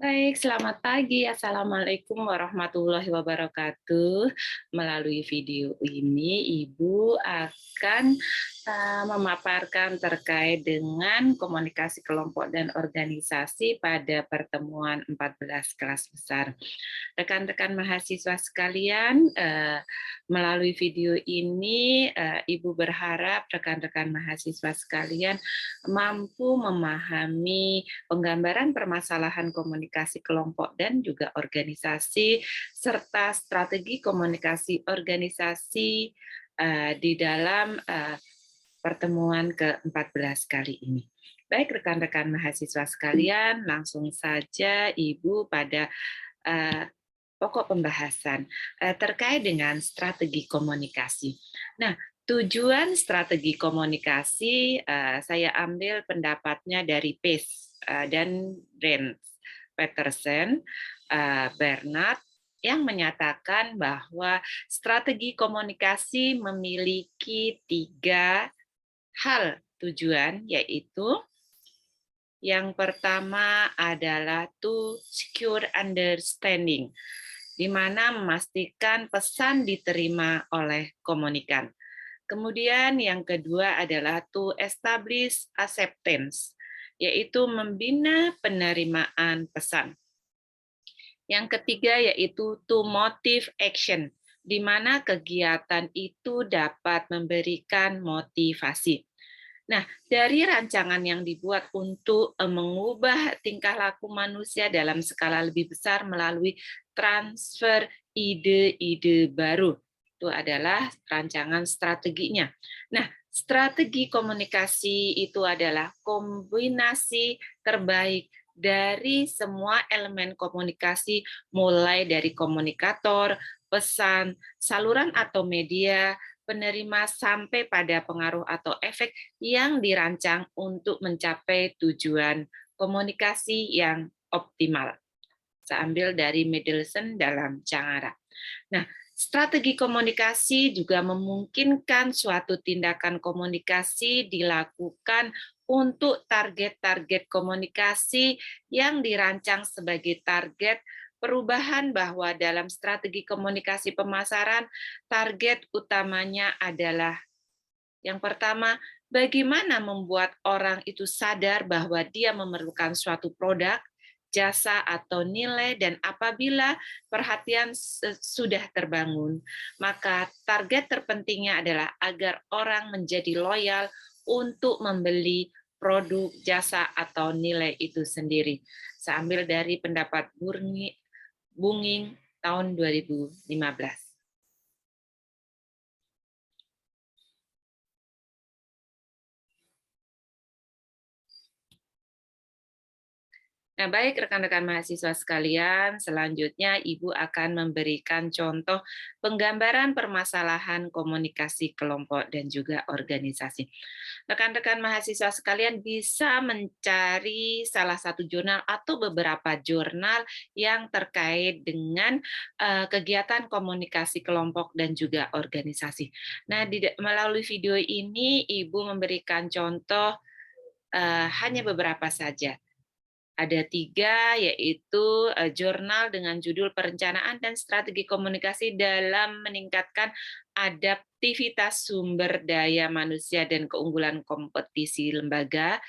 Baik, selamat pagi. Assalamualaikum warahmatullahi wabarakatuh. Melalui video ini, Ibu akan memaparkan terkait dengan komunikasi kelompok dan organisasi pada pertemuan 14 kelas besar. Rekan-rekan mahasiswa sekalian, melalui video ini, Ibu berharap rekan-rekan mahasiswa sekalian mampu memahami penggambaran permasalahan komunikasi kelompok dan juga organisasi, serta strategi komunikasi organisasi di dalam pertemuan ke-14 kali ini. Baik rekan-rekan mahasiswa sekalian, langsung saja Ibu pada pokok pembahasan terkait dengan strategi komunikasi. Nah, tujuan strategi komunikasi saya ambil pendapatnya dari Pace dan Brent Peterson, Bernard, yang menyatakan bahwa strategi komunikasi memiliki 3 hal tujuan, yaitu yang pertama adalah to secure understanding, di mana memastikan pesan diterima oleh komunikan. Kemudian yang kedua adalah to establish acceptance, yaitu membina penerimaan pesan. Yang ketiga yaitu to motive action, di mana kegiatan itu dapat memberikan motivasi. Nah, dari rancangan yang dibuat untuk mengubah tingkah laku manusia dalam skala lebih besar melalui transfer ide-ide baru, itu adalah rancangan strateginya. Nah, strategi komunikasi itu adalah kombinasi terbaik dari semua elemen komunikasi, mulai dari komunikator, pesan, saluran atau media, penerima sampai pada pengaruh atau efek yang dirancang untuk mencapai tujuan komunikasi yang optimal. Saya ambil dari Mendelssohn dalam Cangara. Nah, strategi komunikasi juga memungkinkan suatu tindakan komunikasi dilakukan untuk target-target komunikasi yang dirancang sebagai target perubahan, bahwa dalam strategi komunikasi pemasaran, target utamanya adalah yang pertama, bagaimana membuat orang itu sadar bahwa dia memerlukan suatu produk, jasa, atau nilai, dan apabila perhatian sudah terbangun, maka target terpentingnya adalah agar orang menjadi loyal untuk membeli produk, jasa, atau nilai itu sendiri. Saya ambil dari pendapat Bunging tahun 2015. Nah, baik rekan-rekan mahasiswa sekalian, selanjutnya Ibu akan memberikan contoh penggambaran permasalahan komunikasi kelompok dan juga organisasi. Rekan-rekan mahasiswa sekalian bisa mencari salah satu jurnal atau beberapa jurnal yang terkait dengan kegiatan komunikasi kelompok dan juga organisasi. Nah, melalui video ini Ibu memberikan contoh hanya beberapa saja. Ada 3, yaitu jurnal dengan judul Perencanaan dan Strategi Komunikasi dalam Meningkatkan Adaptivitas Sumber Daya Manusia dan Keunggulan Kompetisi Lembaga.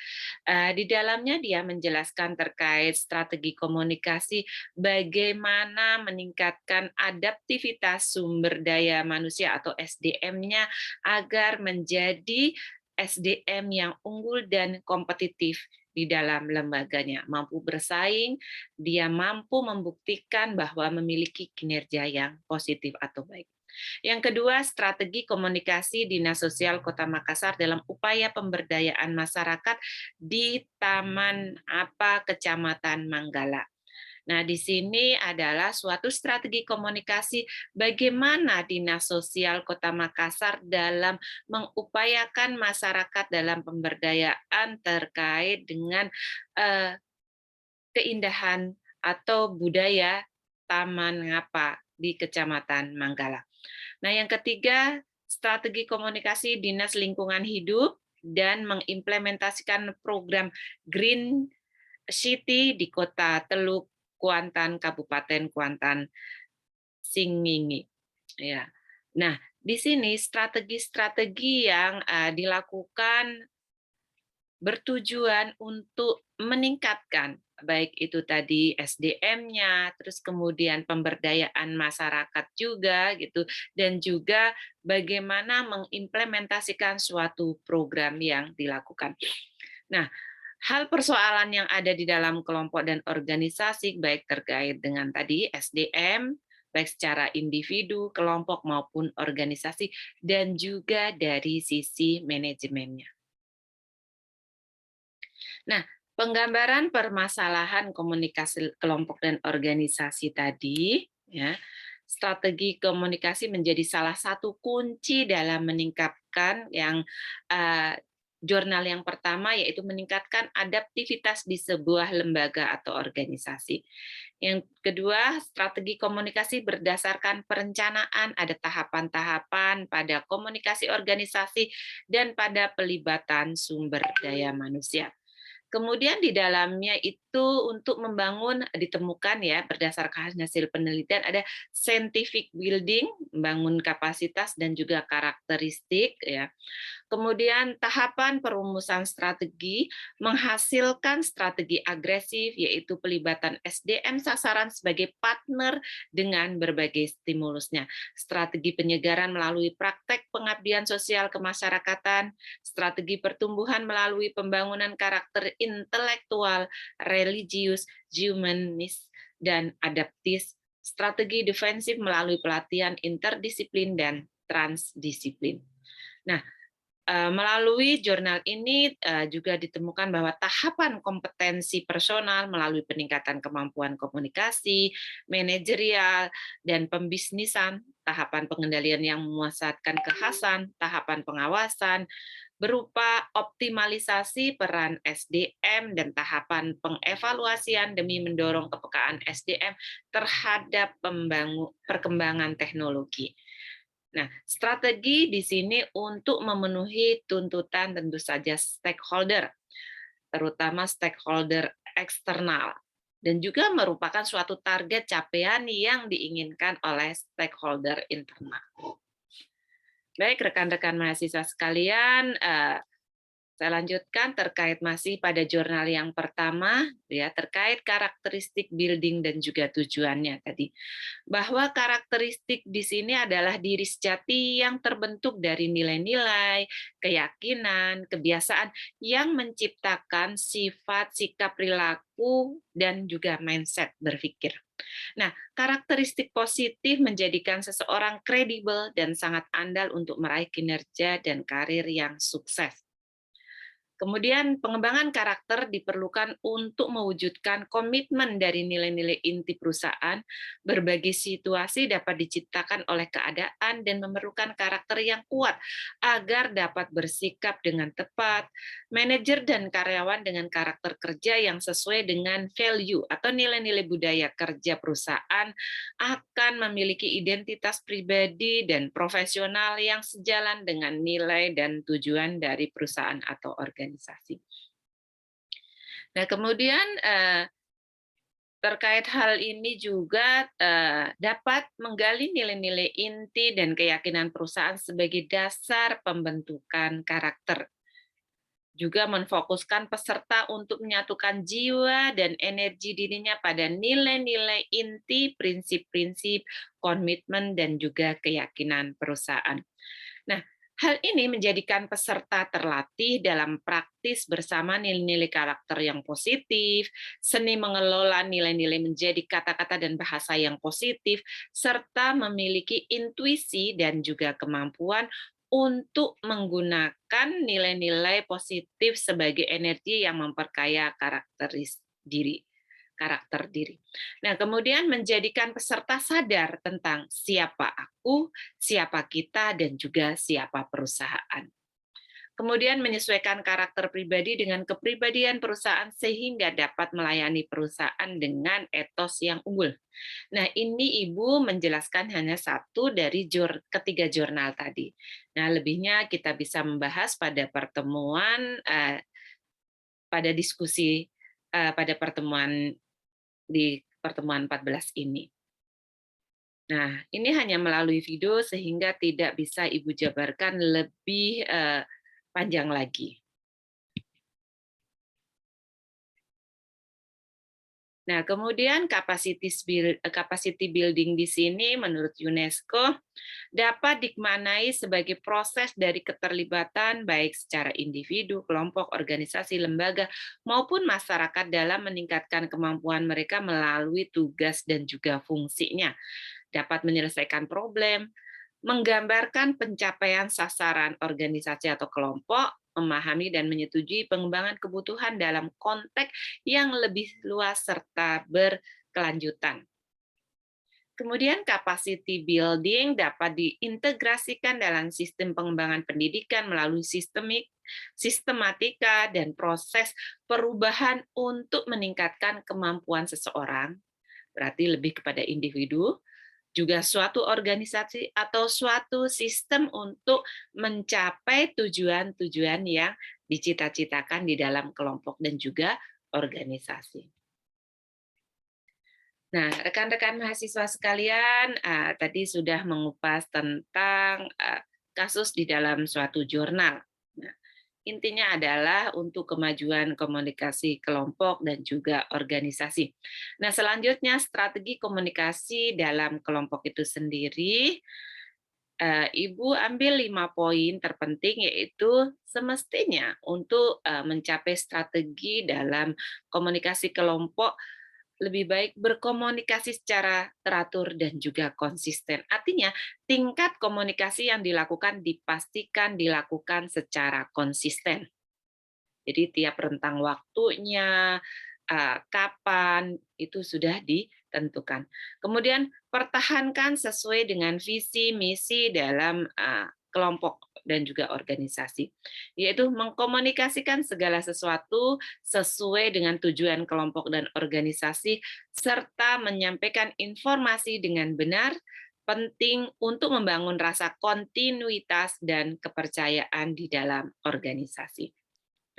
Di dalamnya dia menjelaskan terkait strategi komunikasi, bagaimana meningkatkan adaptivitas sumber daya manusia atau SDM-nya agar menjadi SDM yang unggul dan kompetitif di dalam lembaganya, mampu bersaing, dia mampu membuktikan bahwa memiliki kinerja yang positif atau baik. Yang kedua, strategi komunikasi Dinas Sosial Kota Makassar dalam upaya pemberdayaan masyarakat di Taman Kecamatan Manggala. Nah, di sini adalah suatu strategi komunikasi bagaimana Dinas Sosial Kota Makassar dalam mengupayakan masyarakat dalam pemberdayaan terkait dengan keindahan atau budaya Taman Ngapa di Kecamatan Manggala. Nah, yang ketiga, strategi komunikasi Dinas Lingkungan Hidup dan mengimplementasikan program Green City di Kota Teluk Kuantan Kabupaten Kuantan Singingi. Ya. Nah, di sini strategi-strategi yang dilakukan bertujuan untuk meningkatkan baik itu tadi SDM-nya, terus kemudian pemberdayaan masyarakat juga gitu, dan juga bagaimana mengimplementasikan suatu program yang dilakukan. Nah, hal persoalan yang ada di dalam kelompok dan organisasi baik terkait dengan tadi SDM, baik secara individu, kelompok maupun organisasi, dan juga dari sisi manajemennya. Nah, penggambaran permasalahan komunikasi kelompok dan organisasi tadi, ya, strategi komunikasi menjadi salah satu kunci dalam meningkatkan yang jurnal yang pertama yaitu meningkatkan adaptivitas di sebuah lembaga atau organisasi. Yang kedua, strategi komunikasi berdasarkan perencanaan, ada tahapan-tahapan pada komunikasi organisasi dan pada pelibatan sumber daya manusia. Kemudian di dalamnya itu untuk membangun ditemukan ya berdasarkan hasil penelitian ada scientific building, membangun kapasitas dan juga karakteristik ya. Kemudian tahapan perumusan strategi menghasilkan strategi agresif yaitu pelibatan SDM sasaran sebagai partner dengan berbagai stimulusnya. Strategi penyegaran melalui praktek pengabdian sosial kemasyarakatan, strategi pertumbuhan melalui pembangunan karakter intelektual, religius, humanis, dan adaptis, strategi defensif melalui pelatihan interdisiplin dan transdisiplin. Nah, melalui jurnal ini juga ditemukan bahwa tahapan kompetensi personal melalui peningkatan kemampuan komunikasi, manajerial, dan pembisnisan, tahapan pengendalian yang memuaskan kekhasan, tahapan pengawasan, berupa optimalisasi peran SDM dan tahapan pengevaluasian demi mendorong kepekaan SDM terhadap perkembangan teknologi. Nah, strategi di sini untuk memenuhi tuntutan tentu saja stakeholder, terutama stakeholder eksternal, dan juga merupakan suatu target capaian yang diinginkan oleh stakeholder internal. Baik, rekan-rekan mahasiswa sekalian, saya lanjutkan terkait masih pada jurnal yang pertama, ya terkait karakteristik building dan juga tujuannya tadi. Bahwa karakteristik di sini adalah diri sejati yang terbentuk dari nilai-nilai, keyakinan, kebiasaan yang menciptakan sifat, sikap, perilaku, dan juga mindset berpikir. Nah, karakteristik positif menjadikan seseorang kredibel dan sangat andal untuk meraih kinerja dan karir yang sukses. Kemudian pengembangan karakter diperlukan untuk mewujudkan komitmen dari nilai-nilai inti perusahaan. Berbagai situasi dapat diciptakan oleh keadaan dan memerlukan karakter yang kuat agar dapat bersikap dengan tepat. Manajer dan karyawan dengan karakter kerja yang sesuai dengan value atau nilai-nilai budaya kerja perusahaan akan memiliki identitas pribadi dan profesional yang sejalan dengan nilai dan tujuan dari perusahaan atau organisasi. Nah, kemudian terkait hal ini juga dapat menggali nilai-nilai inti dan keyakinan perusahaan sebagai dasar pembentukan karakter. Juga memfokuskan peserta untuk menyatukan jiwa dan energi dirinya pada nilai-nilai inti, prinsip-prinsip, komitmen, dan juga keyakinan perusahaan. Nah, hal ini menjadikan peserta terlatih dalam praktis bersama nilai-nilai karakter yang positif, seni mengelola nilai-nilai menjadi kata-kata dan bahasa yang positif, serta memiliki intuisi dan juga kemampuan untuk menggunakan nilai-nilai positif sebagai energi yang memperkaya karakter diri. Nah, kemudian menjadikan peserta sadar tentang siapa aku, siapa kita, dan juga siapa perusahaan. Kemudian menyesuaikan karakter pribadi dengan kepribadian perusahaan sehingga dapat melayani perusahaan dengan etos yang unggul. Nah, ini Ibu menjelaskan hanya satu dari ketiga jurnal tadi. Nah, lebihnya kita bisa membahas pada pertemuan, pada diskusi pada pertemuan di pertemuan 14 ini. Nah, ini hanya melalui video sehingga tidak bisa Ibu jabarkan lebih panjang lagi. Nah, kemudian capacity building di sini menurut UNESCO dapat dimaknai sebagai proses dari keterlibatan baik secara individu, kelompok, organisasi, lembaga, maupun masyarakat dalam meningkatkan kemampuan mereka melalui tugas dan juga fungsinya. Dapat menyelesaikan problem, menggambarkan pencapaian sasaran organisasi atau kelompok, memahami dan menyetujui pengembangan kebutuhan dalam konteks yang lebih luas serta berkelanjutan. Kemudian capacity building dapat diintegrasikan dalam sistem pengembangan pendidikan melalui sistematika dan proses perubahan untuk meningkatkan kemampuan seseorang, berarti lebih kepada individu, juga suatu organisasi atau suatu sistem untuk mencapai tujuan-tujuan yang dicita-citakan di dalam kelompok dan juga organisasi. Nah, rekan-rekan mahasiswa sekalian, tadi sudah mengupas tentang kasus di dalam suatu jurnal. Nah, intinya adalah untuk kemajuan komunikasi kelompok dan juga organisasi. Nah, selanjutnya strategi komunikasi dalam kelompok itu sendiri, Ibu ambil 5 poin terpenting, yaitu semestinya untuk mencapai strategi dalam komunikasi kelompok lebih baik berkomunikasi secara teratur dan juga konsisten. Artinya, tingkat komunikasi yang dilakukan dipastikan dilakukan secara konsisten. Jadi tiap rentang waktunya, kapan, itu sudah ditentukan. Kemudian pertahankan sesuai dengan visi misi dalam kelompok dan juga organisasi, yaitu mengkomunikasikan segala sesuatu sesuai dengan tujuan kelompok dan organisasi, serta menyampaikan informasi dengan benar, penting untuk membangun rasa kontinuitas dan kepercayaan di dalam organisasi.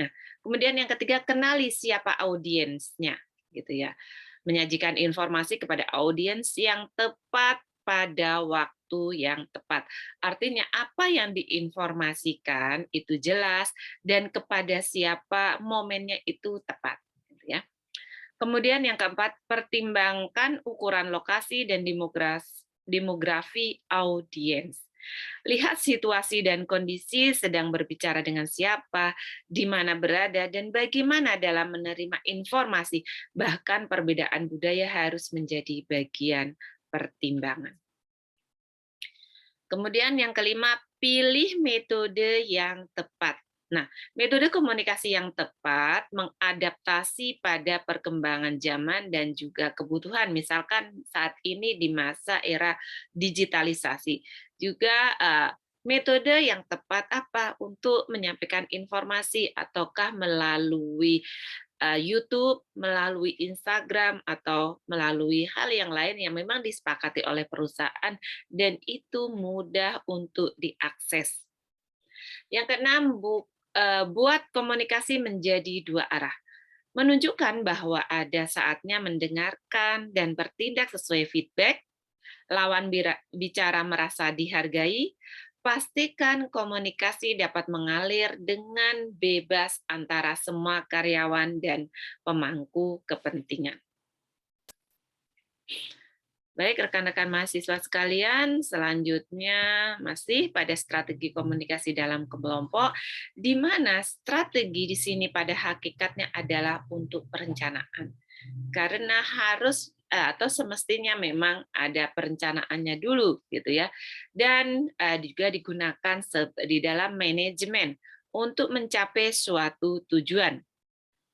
Nah, kemudian yang ketiga, kenali siapa audiensnya, gitu ya. Menyajikan informasi kepada audiens yang tepat pada waktu yang tepat. Artinya apa yang diinformasikan itu jelas dan kepada siapa momennya itu tepat, gitu ya. Kemudian yang keempat, pertimbangkan ukuran lokasi dan demografi audiens. Lihat situasi dan kondisi sedang berbicara dengan siapa, di mana berada, dan bagaimana dalam menerima informasi. Bahkan perbedaan budaya harus menjadi bagian pertimbangan. Kemudian yang kelima, pilih metode yang tepat. Nah, metode komunikasi yang tepat mengadaptasi pada perkembangan zaman dan juga kebutuhan. Misalkan saat ini di masa era digitalisasi, juga metode yang tepat apa untuk menyampaikan informasi, ataukah melalui YouTube, melalui Instagram, atau melalui hal yang lain yang memang disepakati oleh perusahaan dan itu mudah untuk diakses. Yang keenam, buat komunikasi menjadi dua arah. Menunjukkan bahwa ada saatnya mendengarkan dan bertindak sesuai feedback, lawan bicara merasa dihargai, pastikan komunikasi dapat mengalir dengan bebas antara semua karyawan dan pemangku kepentingan. Baik, rekan-rekan mahasiswa sekalian, selanjutnya masih pada strategi komunikasi dalam kelompok, di mana strategi di sini pada hakikatnya adalah untuk perencanaan. Karena harus atau semestinya memang ada perencanaannya dulu gitu ya. Dan juga digunakan di dalam manajemen untuk mencapai suatu tujuan.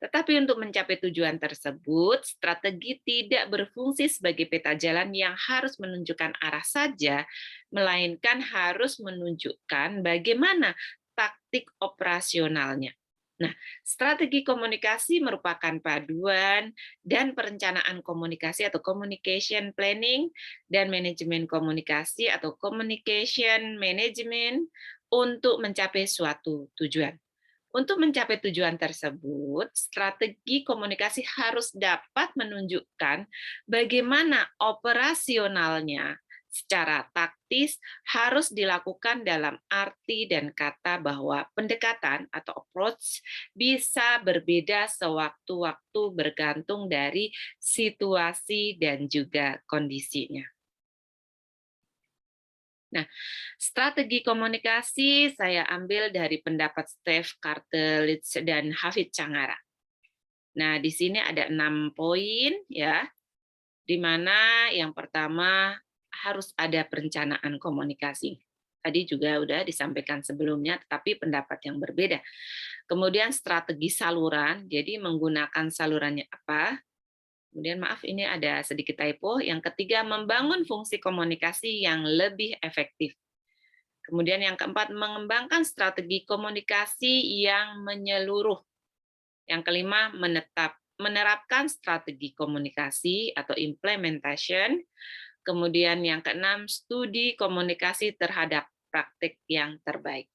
Tetapi untuk mencapai tujuan tersebut, strategi tidak berfungsi sebagai peta jalan yang harus menunjukkan arah saja, melainkan harus menunjukkan bagaimana taktik operasionalnya. Nah, strategi komunikasi merupakan paduan dan perencanaan komunikasi atau communication planning dan manajemen komunikasi atau communication management untuk mencapai suatu tujuan. Untuk mencapai tujuan tersebut, strategi komunikasi harus dapat menunjukkan bagaimana operasionalnya secara taktis harus dilakukan dalam arti dan kata bahwa pendekatan atau approach bisa berbeda sewaktu-waktu bergantung dari situasi dan juga kondisinya. Nah, strategi komunikasi saya ambil dari pendapat Steve Kartelitz dan Hafid Cangara. Nah, di sini ada 6 poin ya, di mana yang pertama harus ada perencanaan komunikasi. Tadi juga sudah disampaikan sebelumnya, tetapi pendapat yang berbeda. Kemudian strategi saluran, jadi menggunakan salurannya apa. Kemudian maaf, ini ada sedikit typo. Yang ketiga, membangun fungsi komunikasi yang lebih efektif. Kemudian yang keempat, mengembangkan strategi komunikasi yang menyeluruh. Yang kelima, menerapkan strategi komunikasi atau implementation. Kemudian yang keenam, studi komunikasi terhadap praktik yang terbaik.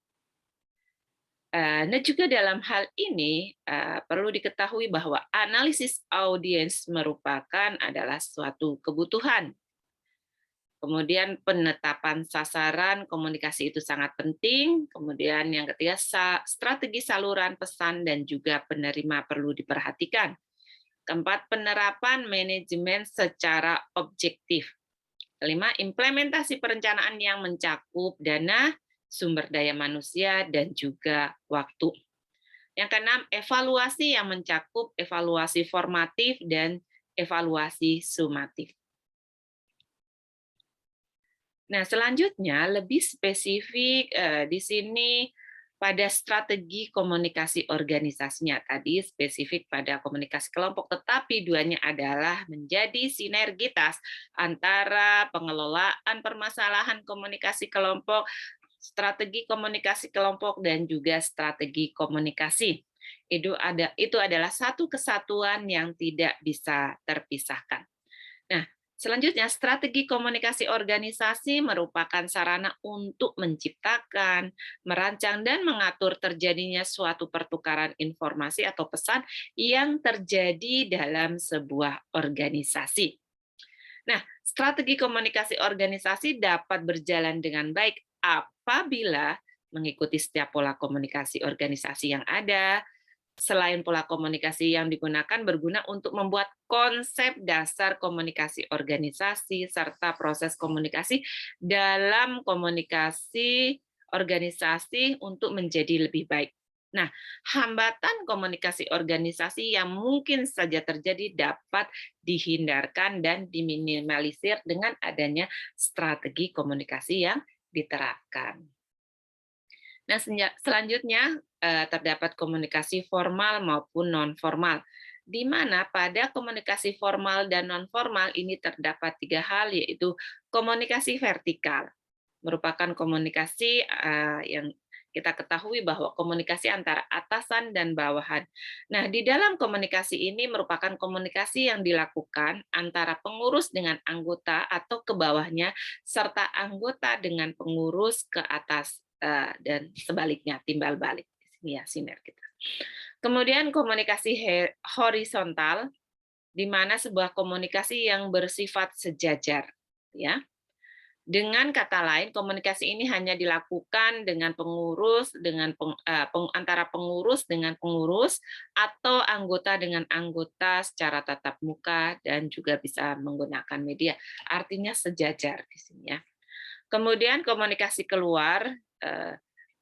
Nah, juga dalam hal ini perlu diketahui bahwa analisis audiens merupakan adalah suatu kebutuhan. Kemudian penetapan sasaran komunikasi itu sangat penting. Kemudian yang ketiga, strategi saluran pesan dan juga penerima perlu diperhatikan. Keempat, penerapan manajemen secara objektif. Kelima, implementasi perencanaan yang mencakup dana, sumber daya manusia, dan juga waktu. Yang keenam, evaluasi yang mencakup evaluasi formatif dan evaluasi sumatif. Nah, selanjutnya lebih spesifik di sini pada strategi komunikasi organisasinya. Tadi spesifik pada komunikasi kelompok, tetapi duanya adalah menjadi sinergitas antara pengelolaan permasalahan komunikasi kelompok, strategi komunikasi kelompok, dan juga strategi komunikasi. Itu adalah satu kesatuan yang tidak bisa terpisahkan. Nah, selanjutnya, strategi komunikasi organisasi merupakan sarana untuk menciptakan, merancang, dan mengatur terjadinya suatu pertukaran informasi atau pesan yang terjadi dalam sebuah organisasi. Nah, strategi komunikasi organisasi dapat berjalan dengan baik apabila mengikuti setiap pola komunikasi organisasi yang ada. Selain pola komunikasi yang digunakan berguna untuk membuat konsep dasar komunikasi organisasi serta proses komunikasi dalam komunikasi organisasi untuk menjadi lebih baik. Nah, hambatan komunikasi organisasi yang mungkin saja terjadi dapat dihindarkan dan diminimalisir dengan adanya strategi komunikasi yang diterapkan. Nah, selanjutnya terdapat komunikasi formal maupun non-formal, di mana pada komunikasi formal dan non-formal ini terdapat 3 hal, yaitu komunikasi vertikal, merupakan komunikasi yang kita ketahui bahwa komunikasi antara atasan dan bawahan. Nah, di dalam komunikasi ini merupakan komunikasi yang dilakukan antara pengurus dengan anggota atau ke bawahnya, serta anggota dengan pengurus ke atas dan sebaliknya, timbal balik. Di sini ya sinergitas. Kemudian komunikasi horizontal, di mana sebuah komunikasi yang bersifat sejajar, ya. Dengan kata lain, komunikasi ini hanya dilakukan dengan pengurus, antara pengurus dengan pengurus, atau anggota dengan anggota secara tatap muka, dan juga bisa menggunakan media. Artinya sejajar di sini ya. Kemudian komunikasi keluar,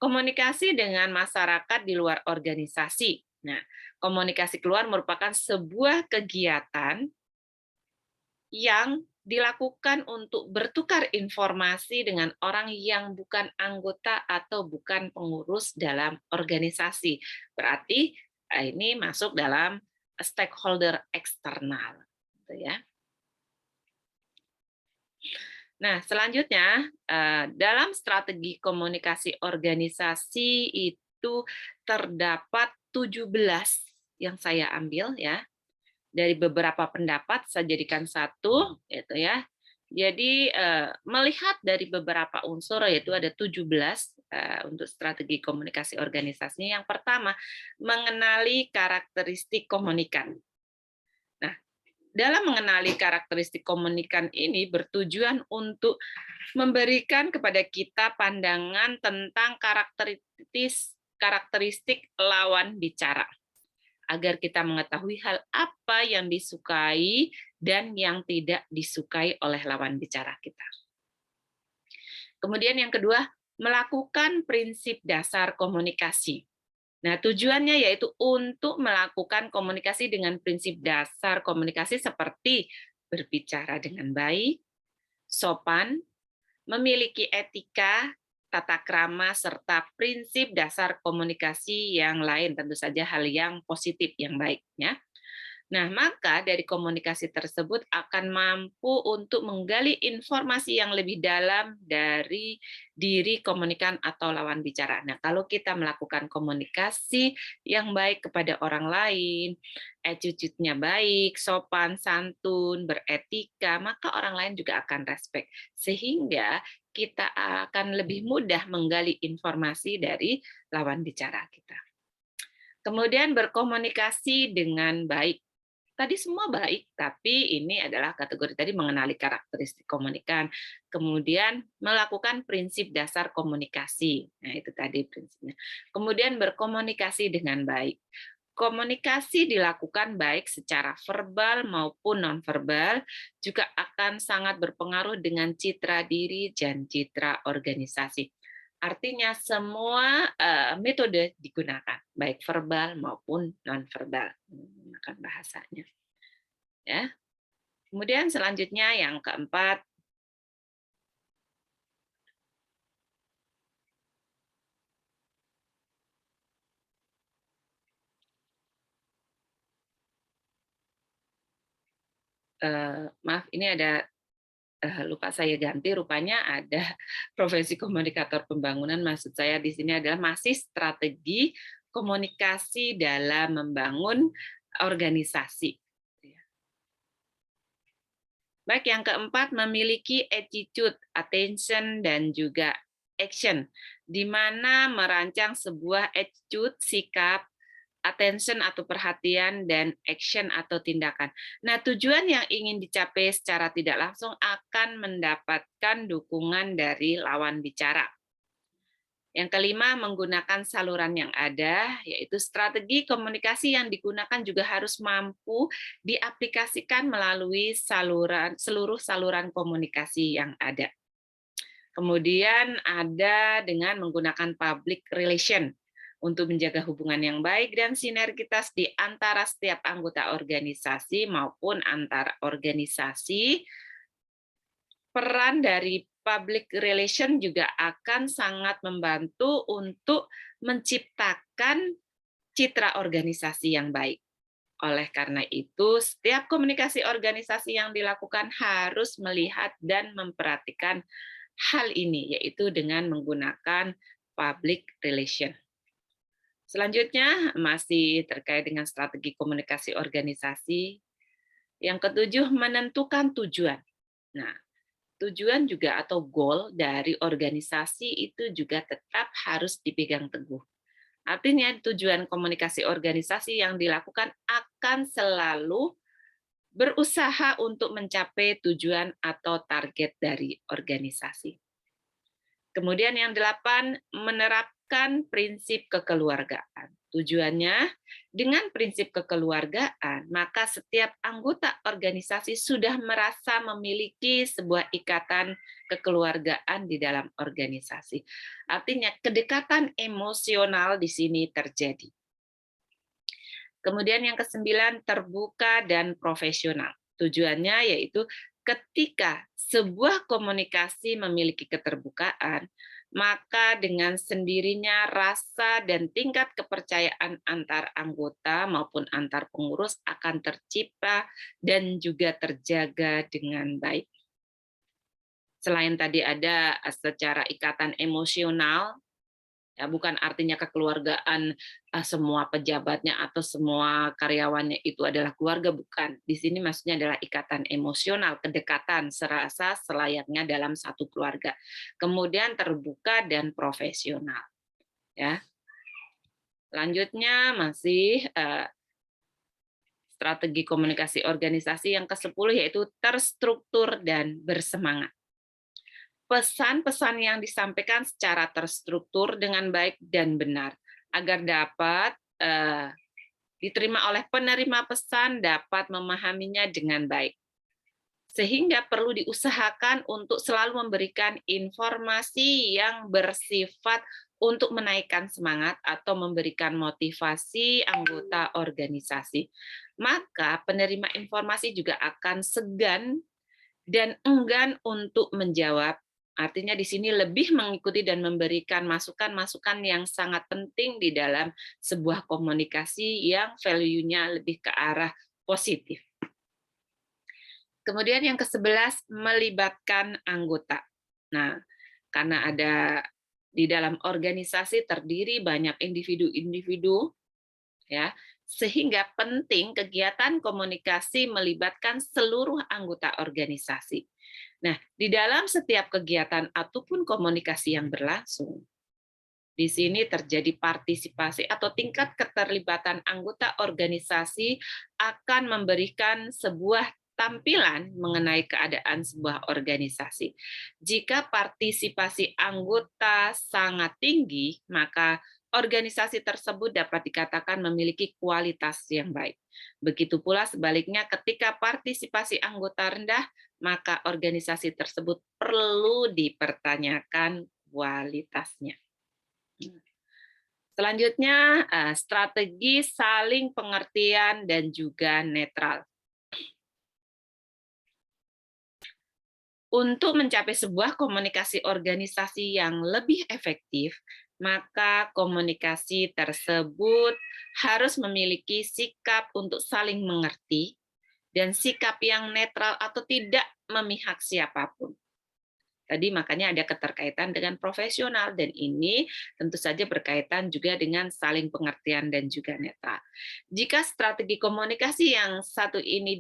komunikasi dengan masyarakat di luar organisasi. Nah, komunikasi keluar merupakan sebuah kegiatan yang dilakukan untuk bertukar informasi dengan orang yang bukan anggota atau bukan pengurus dalam organisasi. Berarti ini masuk dalam stakeholder eksternal, gitu ya. Nah, selanjutnya dalam strategi komunikasi organisasi itu terdapat 17 yang saya ambil ya. Dari beberapa pendapat saya jadikan satu, gitu ya. Jadi melihat dari beberapa unsur, yaitu ada 17 untuk strategi komunikasi organisasi. Yang pertama, mengenali karakteristik komunikan. Nah, dalam mengenali karakteristik komunikan ini bertujuan untuk memberikan kepada kita pandangan tentang karakteristik lawan bicara, agar kita mengetahui hal apa yang disukai dan yang tidak disukai oleh lawan bicara kita. Kemudian yang kedua, melakukan prinsip dasar komunikasi. Nah, tujuannya yaitu untuk melakukan komunikasi dengan prinsip dasar komunikasi seperti berbicara dengan baik, sopan, memiliki etika, tata krama, serta prinsip dasar komunikasi yang lain, tentu saja hal yang positif, yang baik. Ya. Nah, maka dari komunikasi tersebut akan mampu untuk menggali informasi yang lebih dalam dari diri komunikan atau lawan bicara. Nah, kalau kita melakukan komunikasi yang baik kepada orang lain, attitude-nya baik, sopan, santun, beretika, maka orang lain juga akan respect. Sehingga kita akan lebih mudah menggali informasi dari lawan bicara kita. Kemudian berkomunikasi dengan baik. Tadi semua baik, tapi ini adalah kategori tadi mengenali karakteristik komunikan, kemudian melakukan prinsip dasar komunikasi. Nah, itu tadi prinsipnya. Kemudian berkomunikasi dengan baik. Komunikasi dilakukan baik secara verbal maupun nonverbal, juga akan sangat berpengaruh dengan citra diri dan citra organisasi. Artinya semua metode digunakan, baik verbal maupun nonverbal menggunakan bahasanya. Ya. Kemudian selanjutnya yang keempat, maaf ini ada lupa saya ganti, rupanya ada profesi komunikator pembangunan. Maksud saya di sini adalah masih strategi komunikasi dalam membangun organisasi. Baik, yang keempat, memiliki attitude, attention, dan juga action, di mana merancang sebuah attitude, sikap, attention atau perhatian, dan action atau tindakan. Nah, tujuan yang ingin dicapai secara tidak langsung akan mendapatkan dukungan dari lawan bicara. Yang kelima, menggunakan saluran yang ada, yaitu strategi komunikasi yang digunakan juga harus mampu diaplikasikan melalui seluruh saluran komunikasi yang ada. Kemudian ada dengan menggunakan public relation untuk menjaga hubungan yang baik dan sinergitas di antara setiap anggota organisasi maupun antar organisasi. Peran dari public relation juga akan sangat membantu untuk menciptakan citra organisasi yang baik. Oleh karena itu, setiap komunikasi organisasi yang dilakukan harus melihat dan memperhatikan hal ini, yaitu dengan menggunakan public relation. Selanjutnya, masih terkait dengan strategi komunikasi organisasi. Yang ketujuh, menentukan tujuan. Nah, tujuan juga atau goal dari organisasi itu juga tetap harus dipegang teguh. Artinya tujuan komunikasi organisasi yang dilakukan akan selalu berusaha untuk mencapai tujuan atau target dari organisasi. Kemudian yang 8, menerapkan prinsip kekeluargaan. Tujuannya, dengan prinsip kekeluargaan, maka setiap anggota organisasi sudah merasa memiliki sebuah ikatan kekeluargaan di dalam organisasi. Artinya, kedekatan emosional di sini terjadi. Kemudian yang ke-9, terbuka dan profesional. Tujuannya yaitu ketika sebuah komunikasi memiliki keterbukaan, maka dengan sendirinya rasa dan tingkat kepercayaan antar anggota maupun antar pengurus akan tercipta dan juga terjaga dengan baik. Selain tadi ada secara ikatan emosional, Ya, bukan artinya kekeluargaan semua pejabatnya atau semua karyawannya itu adalah keluarga, bukan. Di sini maksudnya adalah ikatan emosional, kedekatan serasa selayaknya dalam satu keluarga. Kemudian terbuka dan profesional. Ya. Selanjutnya masih strategi komunikasi organisasi yang ke-10 yaitu terstruktur dan bersemangat. Pesan-pesan yang disampaikan secara terstruktur dengan baik dan benar agar dapat diterima oleh penerima pesan, dapat memahaminya dengan baik. Sehingga perlu diusahakan untuk selalu memberikan informasi yang bersifat untuk menaikkan semangat atau memberikan motivasi anggota organisasi. Maka penerima informasi juga akan segan dan enggan untuk menjawab. Artinya di sini lebih mengikuti dan memberikan masukan-masukan yang sangat penting di dalam sebuah komunikasi yang value-nya lebih ke arah positif. Kemudian yang ke-11, melibatkan anggota. Nah, karena ada di dalam organisasi terdiri banyak individu-individu, ya, sehingga penting kegiatan komunikasi melibatkan seluruh anggota organisasi. Nah, di dalam setiap kegiatan ataupun komunikasi yang berlangsung, di sini terjadi partisipasi atau tingkat keterlibatan anggota organisasi akan memberikan sebuah tampilan mengenai keadaan sebuah organisasi. Jika partisipasi anggota sangat tinggi, maka organisasi tersebut dapat dikatakan memiliki kualitas yang baik. Begitu pula sebaliknya, ketika partisipasi anggota rendah, maka organisasi tersebut perlu dipertanyakan kualitasnya. Selanjutnya, strategi saling pengertian dan juga netral. Untuk mencapai sebuah komunikasi organisasi yang lebih efektif, maka komunikasi tersebut harus memiliki sikap untuk saling mengerti dan sikap yang netral atau tidak memihak siapapun. Tadi makanya ada keterkaitan dengan profesional, dan ini tentu saja berkaitan juga dengan saling pengertian dan juga netral. Jika strategi komunikasi yang satu ini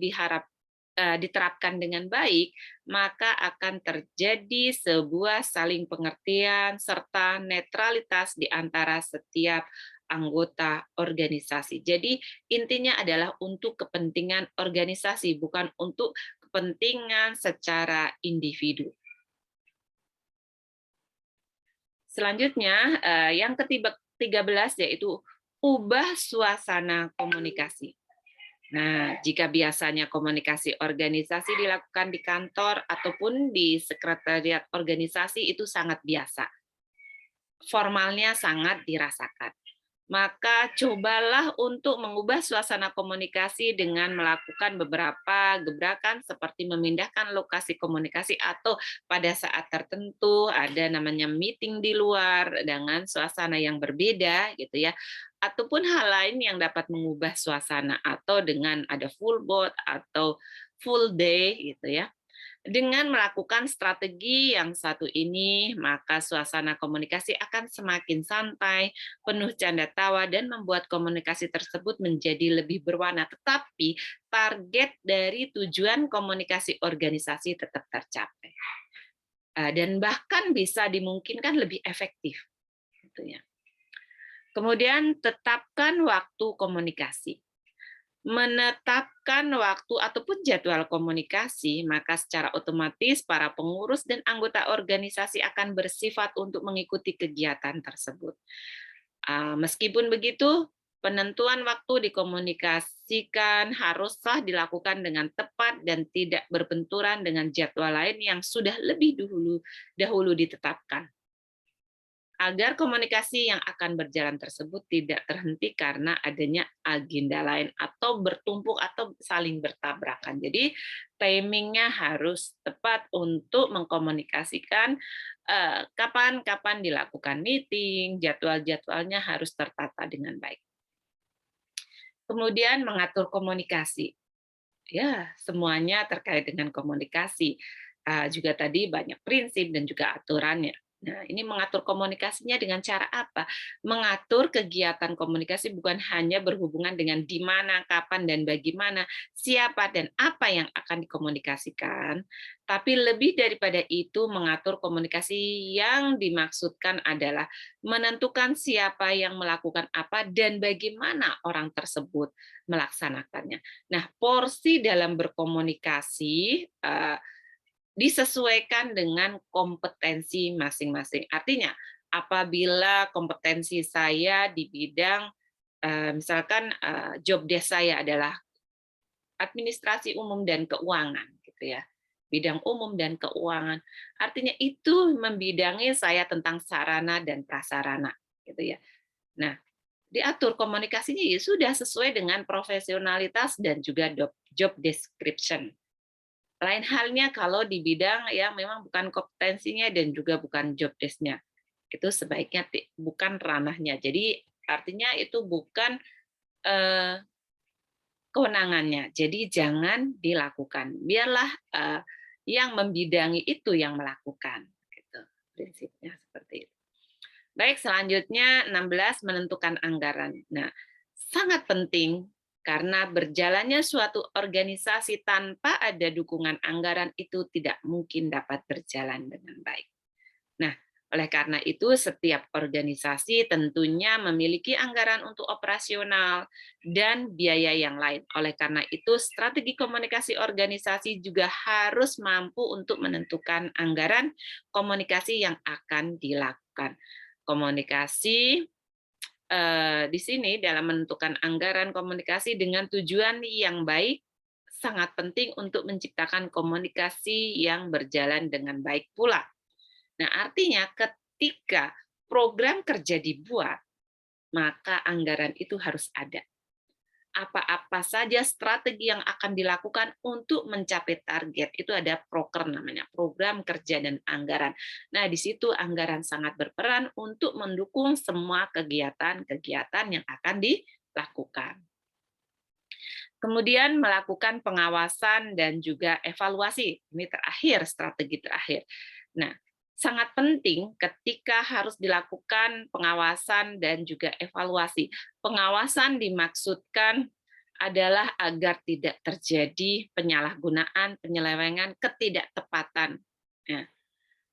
diterapkan dengan baik, maka akan terjadi sebuah saling pengertian serta netralitas di antara setiap anggota organisasi. Jadi intinya adalah untuk kepentingan organisasi, bukan untuk kepentingan secara individu. Selanjutnya, yang ke-13 yaitu ubah suasana komunikasi. Nah, jika biasanya komunikasi organisasi dilakukan di kantor ataupun di sekretariat organisasi itu sangat biasa. Formalnya sangat dirasakan. Maka cobalah untuk mengubah suasana komunikasi dengan melakukan beberapa gebrakan seperti memindahkan lokasi komunikasi atau pada saat tertentu ada namanya meeting di luar dengan suasana yang berbeda gitu ya. Ataupun hal lain yang dapat mengubah suasana atau dengan ada full board atau full day gitu ya. Dengan melakukan strategi yang satu ini, maka suasana komunikasi akan semakin santai, penuh canda tawa, dan membuat komunikasi tersebut menjadi lebih berwarna. Tetapi target dari tujuan komunikasi organisasi tetap tercapai. Dan bahkan bisa dimungkinkan lebih efektif. Gitu ya. Kemudian tetapkan waktu komunikasi. Menetapkan waktu ataupun jadwal komunikasi, maka secara otomatis para pengurus dan anggota organisasi akan bersifat untuk mengikuti kegiatan tersebut. Meskipun begitu, penentuan waktu dikomunikasikan haruslah dilakukan dengan tepat dan tidak berbenturan dengan jadwal lain yang sudah lebih dahulu ditetapkan, agar komunikasi yang akan berjalan tersebut tidak terhenti karena adanya agenda lain atau bertumpuk atau saling bertabrakan. Jadi timingnya harus tepat untuk mengkomunikasikan kapan-kapan dilakukan meeting, jadwal-jadwalnya harus tertata dengan baik. Kemudian mengatur komunikasi. Ya, semuanya terkait dengan komunikasi. Juga tadi banyak prinsip dan juga aturannya. Nah, ini mengatur komunikasinya dengan cara apa? Mengatur kegiatan komunikasi bukan hanya berhubungan dengan di mana, kapan, dan bagaimana, siapa, dan apa yang akan dikomunikasikan, tapi lebih daripada itu mengatur komunikasi yang dimaksudkan adalah menentukan siapa yang melakukan apa dan bagaimana orang tersebut melaksanakannya. Nah, porsi dalam berkomunikasi disesuaikan dengan kompetensi masing-masing. Artinya, apabila kompetensi saya di bidang misalkan job desk saya adalah administrasi umum dan keuangan gitu ya. Bidang umum dan keuangan. Artinya itu membidangi saya tentang sarana dan prasarana gitu ya. Nah, diatur komunikasinya ya sudah sesuai dengan profesionalitas dan juga job description. Lain halnya kalau di bidang yang memang bukan kompetensinya dan juga bukan job desk-nya. Itu sebaiknya bukan ranahnya. Jadi artinya itu bukan eh, kewenangannya. Jadi jangan dilakukan. Biarlah yang membidangi itu yang melakukan. Gitu. Prinsipnya seperti itu. Baik, selanjutnya 16 menentukan anggaran. Nah, sangat penting karena berjalannya suatu organisasi tanpa ada dukungan anggaran itu tidak mungkin dapat berjalan dengan baik. Nah, oleh karena itu setiap organisasi tentunya memiliki anggaran untuk operasional dan biaya yang lain. Oleh karena itu strategi komunikasi organisasi juga harus mampu untuk menentukan anggaran komunikasi yang akan dilakukan. Komunikasi di sini dalam menentukan anggaran komunikasi dengan tujuan yang baik sangat penting untuk menciptakan komunikasi yang berjalan dengan baik pula. Nah, artinya ketika program kerja dibuat, maka anggaran itu harus ada. Apa-apa saja strategi yang akan dilakukan untuk mencapai target. Itu ada proker namanya, program kerja dan anggaran. Nah, di situ anggaran sangat berperan untuk mendukung semua kegiatan-kegiatan yang akan dilakukan. Kemudian melakukan pengawasan dan juga evaluasi. Ini terakhir, strategi terakhir. Nah, sangat penting ketika harus dilakukan pengawasan dan juga evaluasi. Pengawasan dimaksudkan adalah agar tidak terjadi penyalahgunaan, penyelewengan, ketidaktepatan. Nah,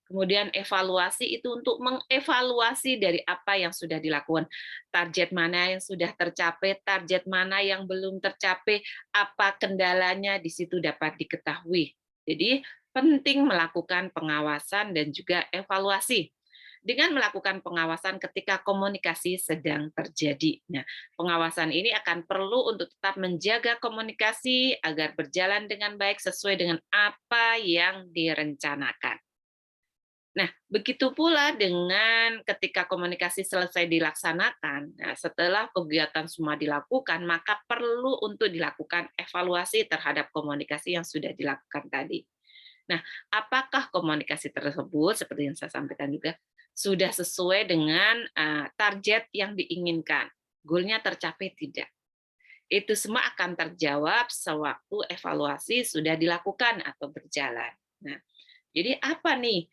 kemudian evaluasi itu untuk mengevaluasi dari apa yang sudah dilakukan. Target mana yang sudah tercapai, target mana yang belum tercapai, apa kendalanya di situ dapat diketahui. Jadi penting melakukan pengawasan dan juga evaluasi. Dengan melakukan pengawasan ketika komunikasi sedang terjadi. Nah, pengawasan ini akan perlu untuk tetap menjaga komunikasi agar berjalan dengan baik sesuai dengan apa yang direncanakan. Nah, begitu pula dengan ketika komunikasi selesai dilaksanakan, nah setelah kegiatan semua dilakukan, maka perlu untuk dilakukan evaluasi terhadap komunikasi yang sudah dilakukan tadi. Nah, apakah komunikasi tersebut, seperti yang saya sampaikan juga, sudah sesuai dengan target yang diinginkan? Goal-nya tercapai tidak? Itu semua akan terjawab sewaktu evaluasi sudah dilakukan atau berjalan. Nah, jadi apa nih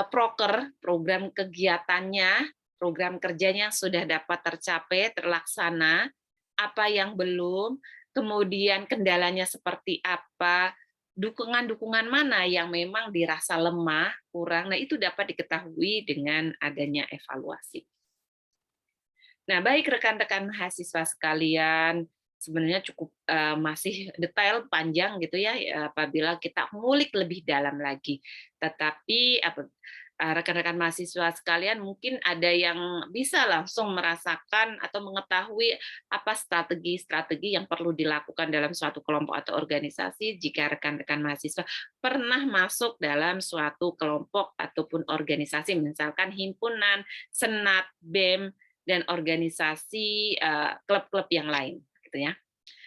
proker, program kegiatannya, program kerjanya sudah dapat tercapai, terlaksana, apa yang belum, kemudian kendalanya seperti apa, dukungan-dukungan mana yang memang dirasa lemah, kurang, nah itu dapat diketahui dengan adanya evaluasi. Nah, baik rekan-rekan mahasiswa sekalian, sebenarnya cukup masih detail panjang gitu ya apabila kita ngulik lebih dalam lagi. Tetapi rekan-rekan mahasiswa sekalian mungkin ada yang bisa langsung merasakan atau mengetahui apa strategi-strategi yang perlu dilakukan dalam suatu kelompok atau organisasi jika rekan-rekan mahasiswa pernah masuk dalam suatu kelompok ataupun organisasi, misalkan himpunan, senat, BEM, dan organisasi klub-klub yang lain gitu ya.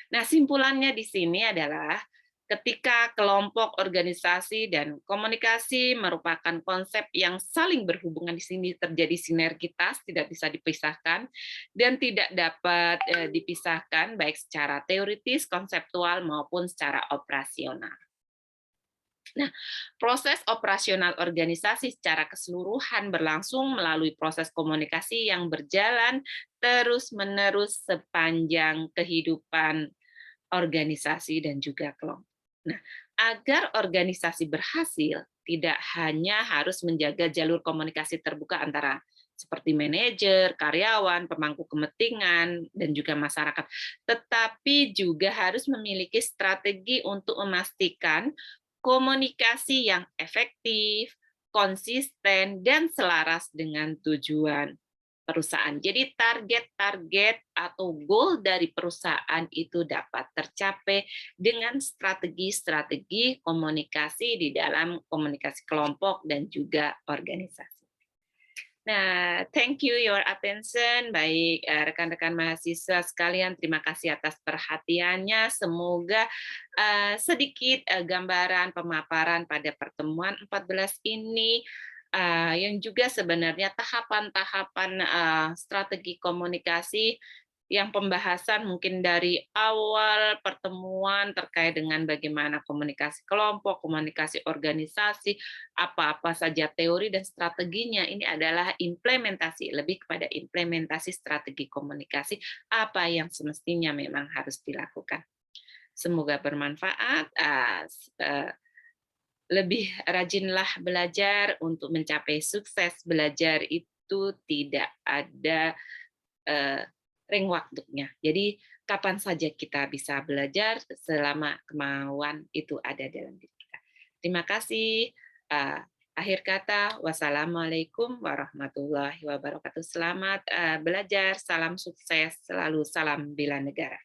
Nah, simpulannya di sini adalah ketika kelompok, organisasi, dan komunikasi merupakan konsep yang saling berhubungan, di sini terjadi sinergitas, tidak bisa dipisahkan, dan tidak dapat dipisahkan baik secara teoritis, konseptual, maupun secara operasional. Nah, proses operasional organisasi secara keseluruhan berlangsung melalui proses komunikasi yang berjalan terus-menerus sepanjang kehidupan organisasi dan juga kelompok. Nah, agar organisasi berhasil, tidak hanya harus menjaga jalur komunikasi terbuka antara seperti manajer, karyawan, pemangku kepentingan, dan juga masyarakat, tetapi juga harus memiliki strategi untuk memastikan komunikasi yang efektif, konsisten, dan selaras dengan tujuan perusahaan. Jadi target-target atau goal dari perusahaan itu dapat tercapai dengan strategi-strategi komunikasi di dalam komunikasi kelompok dan juga organisasi. Nah, thank you your attention. Baik, rekan-rekan mahasiswa sekalian, terima kasih atas perhatiannya. Semoga sedikit gambaran pemaparan pada pertemuan 14 ini yang juga sebenarnya tahapan-tahapan strategi komunikasi yang pembahasan mungkin dari awal pertemuan terkait dengan bagaimana komunikasi kelompok, komunikasi organisasi, apa-apa saja teori dan strateginya, ini adalah implementasi, lebih kepada implementasi strategi komunikasi, apa yang semestinya memang harus dilakukan. Semoga bermanfaat, lebih rajinlah belajar untuk mencapai sukses. Belajar itu tidak ada ring waktunya. Jadi kapan saja kita bisa belajar selama kemauan itu ada dalam diri kita. Terima kasih. Akhir kata, wassalamualaikum warahmatullahi wabarakatuh. Selamat belajar, salam sukses, selalu salam bela negara.